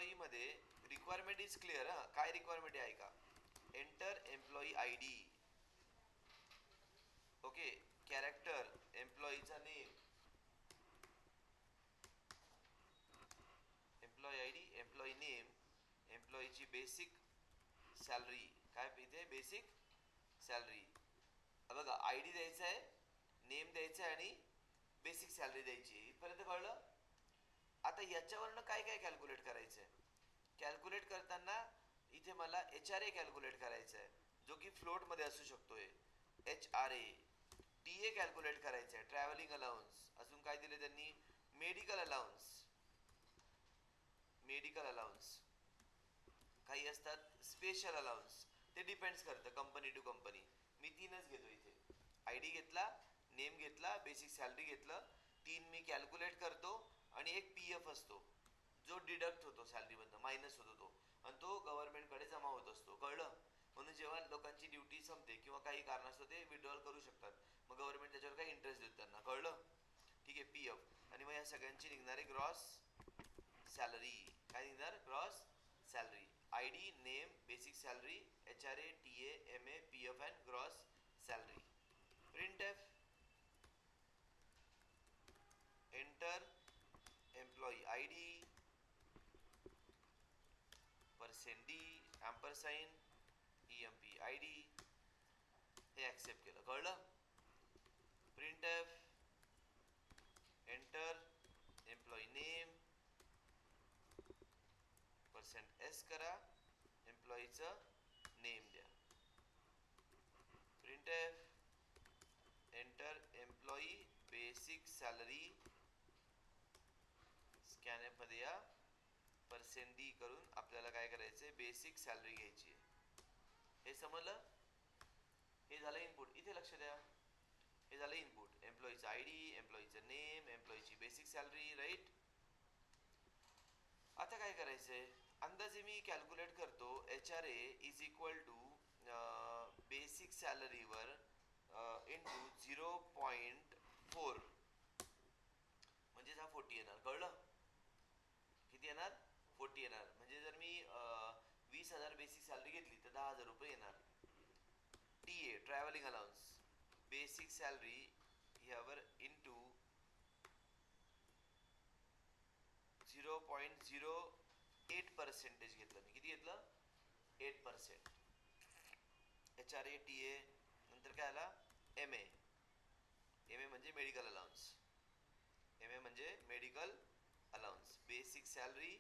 Employee मध्ये requirement is clear. हा, काय रिक्वायरमेंट आहे का? Enter employee I D. Okay. Character, एम्प्लॉईचा name, employee I D, employee name, एम्प्लॉईची बेसिक सॅलरी. काय इथे बेसिक सॅलरी बघा. आय डी द्यायचा आहे, नेम द्यायचा आहे आणि बेसिक सॅलरी द्यायची आहे. इथपर्यंत कळलं? आता याच्यावरनं काय काय कॅल्क्युलेट करायचं आहे? कॅल्क्युलेट करताना इथे मला एच आर ए कॅल्क्युलेट करायचा आहे, जो की फ्लोटमध्ये असू शकतोय. H R A. T A calculate करायचं आहे, ट्रॅव्हलिंग अलाउन्स. अजून काय दिले त्यांनी? Medical allowance. Medical allowance. काही असतात स्पेशल अलाउन्स. ते डिपेंड्स करतं कंपनी टू कंपनी. मी 3च घेतो इथे. आय डी घेतला, नेम घेतला, बेसिक सॅलरी घेतलं. 3 मी कॅल्क्युलेट करतो आणि एक पी एफ असतो जो डिडक्ट होतो सॅलरीमधनं, मायनस होतो तो, आणि तो गव्हर्नमेंटकडे जमा होत असतो. कळलं? म्हणून जेव्हा लोकांची ड्युटी संपते किंवा काही कारणास्तव ते विड्रॉल करू शकतात, मग गव्हर्नमेंट त्याच्यावर काही इंटरेस्ट देत त्यांना. कळलं? ठीक आहे. P F. आणि मग या सगळ्यांची निघणारे ग्रॉस सॅलरी. काय निघणार? Gross salary. I D, name, basic salary, H R A, T A, M A, P F and gross salary. Print F. Enter employee I D, percent D, ampersand, E M P I D. हे accept केलं. कळलं? Print F. Enter employee name, percent S करा, एम्प्लॉईचं name द्या. Print F. Enter employee basic salary, स्कॅनएप मध्ये या, percent D करून आपल्याला काय करायचंय? बेसिक सॅलरी घ्यायची आहे. हे समजलं? हे झालं इनपुट. इथे लक्ष द्या. हे झालं इनपुट. एम्प्लॉईचं आय डी, एम्प्लॉईचं नेम, एम्प्लॉईची बेसिक सॅलरी. राईट? आता काय करायचंय? अंदाजे मी कॅल्क्युलेट करतो. H R A is equal to basic सॅलरीवर इंटू 0.4, म्हणजेच हा 40 येणार. कळलं? किती येणार? 40 येणार. म्हणजे जर मी 20,000 बेसिक सॅलरी घेतली तर 10,000 रुपये येणार. T A, travelling allowance, basic salary ह्यावर इंटू 0.08% घेतलं मी. किती घेतलं? 8%. H R A, T A, नंतर काय आला? M A. एम ए म्हणजे मेडिकल अलाउन्स. एम ए म्हणजे medical allowance. Basic salary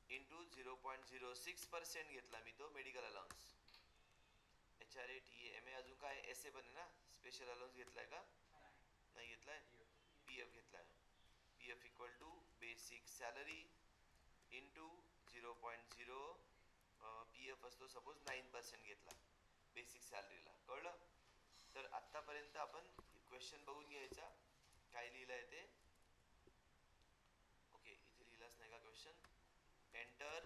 into 0.06% घेतला मी तो medical allowance. H R A, T A, M A. अजून काय? एस ए पण आहे ना? स्पेशल अलाउन्स घेतलाय का? नाही घेतलाय. पी एफ घेतलाय. P F equal to basic salary into 0.0, P F असतो सपोज 9% घेतला बेसिक सॅलरीला. कळलं? तर आत्तापर्यंत आपण क्वेश्चन बघून घ्यायचा. काय लिहिलं आहे ते? ओके, इथे लिहिलाच नाही का question? Enter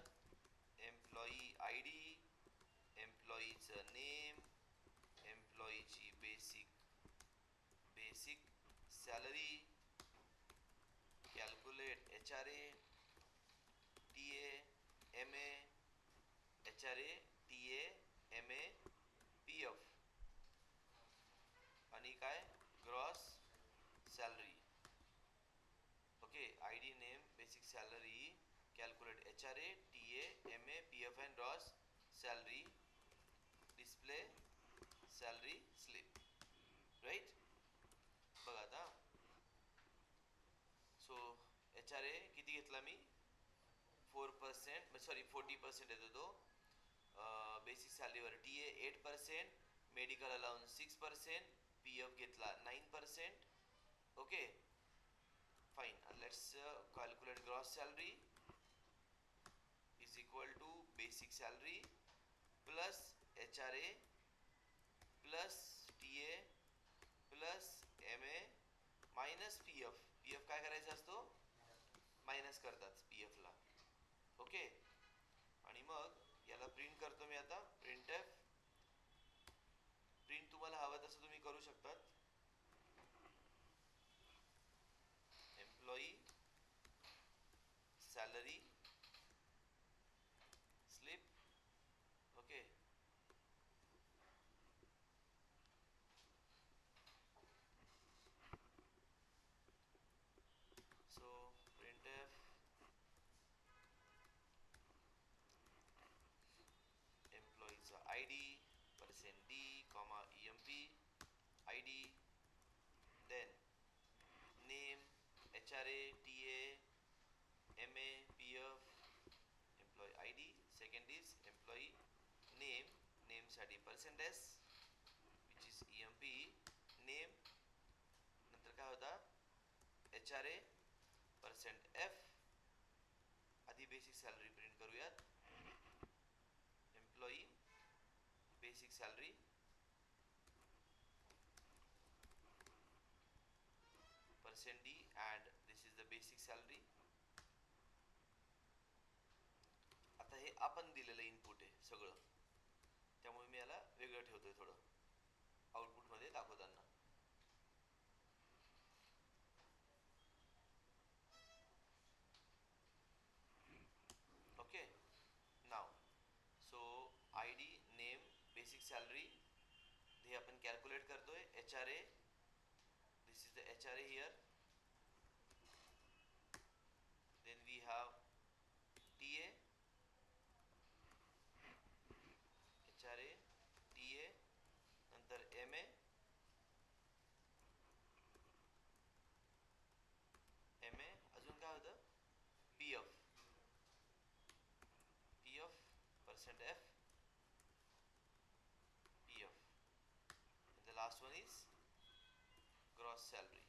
employee I D, एम्प्लॉईचं नेम, एम्प्लॉईची basic salary, calculate H R A, T A, M A, H R A, T A, M A, P F आणि काय? Gross salary. Okay. I D, name, basic salary, calculate H R A, T A, M A, P F and gross salary. Display salary slip. Right? बघा आता. So H R ए किती घेतला मी? 4%, sorry 40% येतो तो. Basic सॅलरीवर T A 8%, medical allowance 6%, P F घेतला 9%. Okay, fine. Let's calculate gross salary is equal to basic salary plus H R A plus T A plus M A minus P F. P F काय करायचा असतो? Minus करतात P एफला. Okay. आणि मग याला print करतो मी आता. Print F. प्रिंट तुम्हाला हवं तसं तुम्ही करू शकतात. Employee salary slip. Okay, so printf एम्प्लॉईचा I D %d, emp id, then name hra ta ma pf employee id. Second is employee name, name साठी %s which is emp name. नंतर काय होता hra %f. आधी basic salary print करूयात. Employee basic salary %d and this is the basic salary. आता हे आपण दिलेलं इनपुट आहे सगळं, त्यामुळे मी याला वेगळं ठेवतोय थोडं आउटपुट मध्ये दाखवताना. Okay, now so I D name basic salary हे आपण कॅल्क्युलेट करतोय. HRA, this is the HRA here. Then we have TA, HRA, TA, नंतर MA, अजून काय होतं PF, %f, PF, and the last one is gross salary.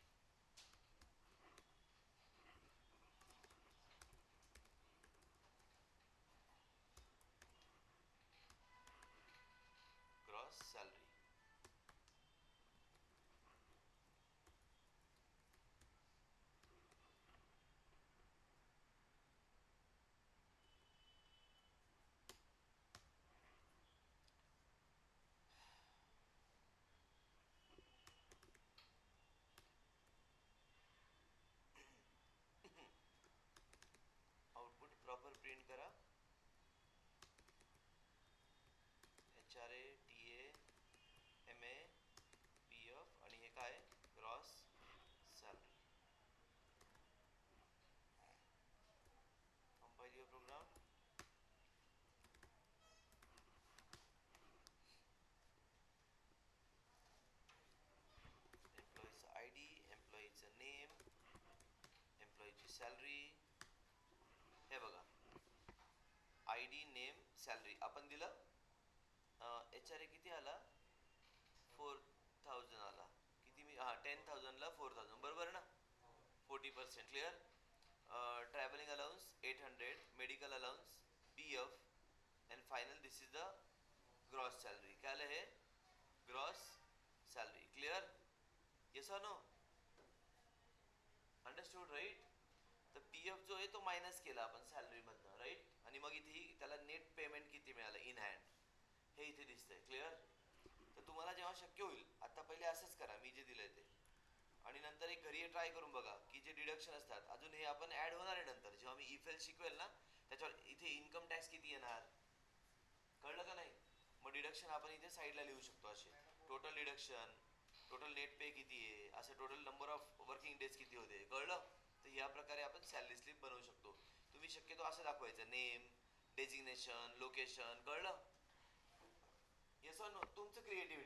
Gross salary. Output proper print करा. HRA TA MA PF आणि हे काय gross salary. Compile your program. एम्प्लॉईचं I D, एम्प्लॉईचं नेम, एम्प्लॉईची सॅलरी. हे बघा आय डी नेम सॅलरी आपण दिलं. HRA किती आला 4000 आला. किती मी 10,000 ला 4000 बरोबर ना. 40% clear. Travelling allowance 800, medical allowance PF and final this is the gross salary. काय आलं हे gross salary. Clear, yes or no, understood right. तर PF जो आहे तो मायनस केला आपण सॅलरी मधनं राईट. आणि मग इथे त्याला नेट पेमेंट किती मिळालं इन हँड हे इथे दिसतंय. क्लिअर. तर तुम्हाला जेव्हा शक्य होईल आता पहिले असंच करा मी जे दिलंय ते, आणि नंतर एक घरी ट्राय करून बघा की जे डिडक्शन असतात अजून हे आपण ऍड होणार आहे नंतर जेव्हा मी इफेल शिकवेल ना त्याच्यावर. इथे इन्कम टॅक्स किती येणार कळलं का नाही. मग डिडक्शन आपण इथे साईडला लिहू शकतो असे. टोटल डिडक्शन, टोटल नेट पे किती आहे, असं total number of working days किती होते कळलं. तर या प्रकारे आपण सॅलरी स्लिप बनवू शकतो. तुम्ही शक्यतो असं दाखवायचं नेम, डेजिग्नेशन, लोकेशन. कळलं, येस ऑर नो. तुमचं क्रिएटिव्हिटी.